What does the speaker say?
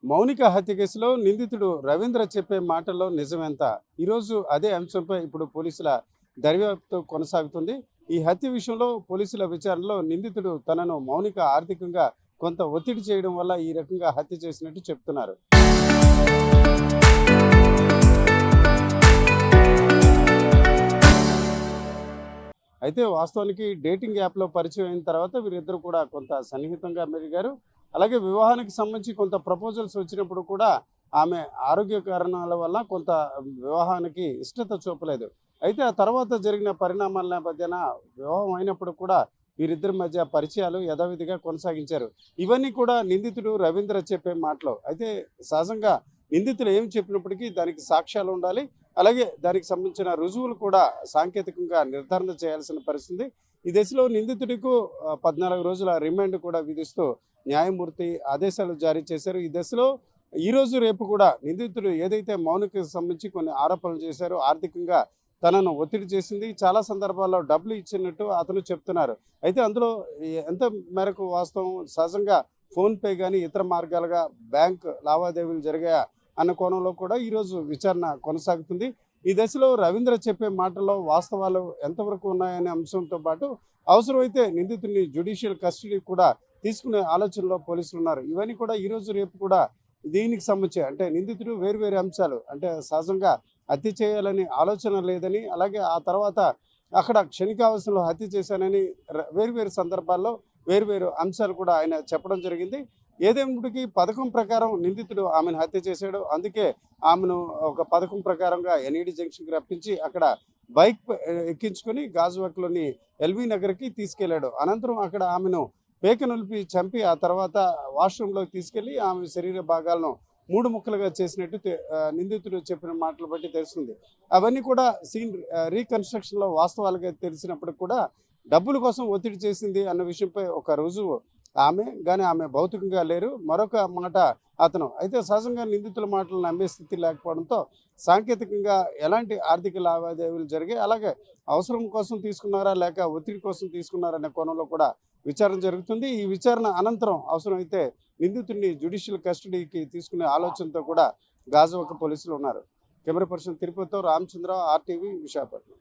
మౌనిక హత్య కేసులో నిందితుడు రవీంద్ర చెప్పే మాటల్లో నిజమెంత? ఈరోజు అదే అంశంపై ఇప్పుడు పోలీసుల దర్యాప్తు కొనసాగుతుంది. ఈ హత్య విషయంలో పోలీసుల విచారణలో నిందితుడు తనను మౌనిక ఆర్థికంగా కొంత ఒత్తిడి చేయడం వల్ల ఈ రకంగా హత్య చేసినట్టు చెప్తున్నారు. అయితే వాస్తవానికి డేటింగ్ యాప్‌లో పరిచయం అయిన తర్వాత వీరిద్దరూ కూడా కొంత సన్నిహితంగా మెలిగారు. అలాగే వివాహానికి సంబంధించి కొంత ప్రపోజల్స్ వచ్చినప్పుడు కూడా ఆమె ఆరోగ్య కారణాల వల్ల కొంత వివాహానికి ఇష్టత చూపలేదు. అయితే ఆ తర్వాత జరిగిన పరిణామాల నేపథ్యాన వివాహం అయినప్పుడు కూడా వీరిద్దరి మధ్య పరిచయాలు యథావిధిగా కొనసాగించారు. ఇవన్నీ కూడా నిందితుడు రవీంద్ర చెప్పే మాటలు. అయితే సహజంగా నిందితులు ఏం చెప్పినప్పటికీ దానికి సాక్ష్యాలు ఉండాలి. అలాగే దానికి సంబంధించిన రుజువులు కూడా సాంకేతికంగా నిర్ధారణ చేయాల్సిన పరిస్థితి. ఈ దశలో నిందితుడికి 14 రోజుల రిమాండ్ కూడా విధిస్తూ న్యాయమూర్తి ఆదేశాలు జారీ చేశారు. ఈ దశలో ఈరోజు రేపు కూడా నిందితుడు ఏదైతే మౌనికకు సంబంధించి కొన్ని ఆరోపణలు చేశారో, ఆర్థికంగా తనను ఒత్తిడి చేసింది, చాలా సందర్భాల్లో డబ్బులు ఇచ్చినట్టు అతను చెప్తున్నారు. అయితే అందులో ఎంత మేరకు వాస్తవం, సహజంగా ఫోన్‌పే గానీ ఇతర మార్గాలుగా బ్యాంక్ లావాదేవీలు జరిగాయా అన్న కోణంలో కూడా ఈరోజు విచారణ కొనసాగుతుంది. ఈ దశలో రవీంద్ర చెప్పే మాటల్లో వాస్తవాలు ఎంతవరకు ఉన్నాయనే అంశంతో పాటు అవసరమైతే నిందితుడిని జ్యుడిషియల్ కస్టడీ కూడా తీసుకునే ఆలోచనలో పోలీసులు ఉన్నారు. ఇవన్నీ కూడా ఈరోజు రేపు కూడా దీనికి సంబంధించి అంటే నిందితుడు వేరు అంశాలు అంటే సహజంగా హత్య చేయాలని ఆలోచన లేదని, అలాగే ఆ తర్వాత అక్కడ క్షణికావస్థలో హత్య చేశానని వేరు సందర్భాల్లో వేరు అంశాలు కూడా ఆయన చెప్పడం జరిగింది. ఏదేమిటికి పథకం ప్రకారం నిందితుడు ఆమెను హత్య చేశాడు. అందుకే ఆమెను ఒక పథకం ప్రకారంగా ఎన్ఈడి జంక్షన్‌కి రప్పించి అక్కడ బైక్ ఎక్కించుకొని గాజువాకలోని ఎల్బీ నగర్‌కి తీసుకెళ్లాడు. అనంతరం అక్కడ ఆమెను పేక చంపి ఆ తర్వాత వాష్‌రూమ్‌లోకి తీసుకెళ్లి ఆమె శరీర భాగాలను 3 ముక్కలుగా చేసినట్టు నిందితుడు చెప్పిన మాటలు బట్టి తెలుస్తుంది. అవన్నీ కూడా సీన్ రీకన్‌స్ట్రక్షన్‌లో వాస్తవాలుగా తెలిసినప్పటికి కూడా డబ్బుల కోసం ఒత్తిడి చేసింది అన్న విషయంపై ఒక రుజువు ఆమె భౌతికంగా లేరు. మరొక మాట అతను. అయితే సహజంగా నిందితుల మాటలు నమ్మే స్థితి లేకపోవడంతో సాంకేతికంగా ఎలాంటి ఆర్థిక లావాదేవీలు జరిగాయి, అలాగే అవసరం కోసం తీసుకున్నారా లేక ఒత్తిడి కోసం తీసుకున్నారా అనే కోణంలో కూడా విచారణ జరుగుతుంది. ఈ విచారణ అనంతరం అవసరమైతే నిందితుడిని జ్యుడిషియల్ కస్టడీకి తీసుకునే ఆలోచనతో కూడా గాజువాక పోలీసులు ఉన్నారు. కెమెరా పర్సన్ తిరుపతితో రామచంద్ర, ఆర్టీవీ, విశాఖపట్నం.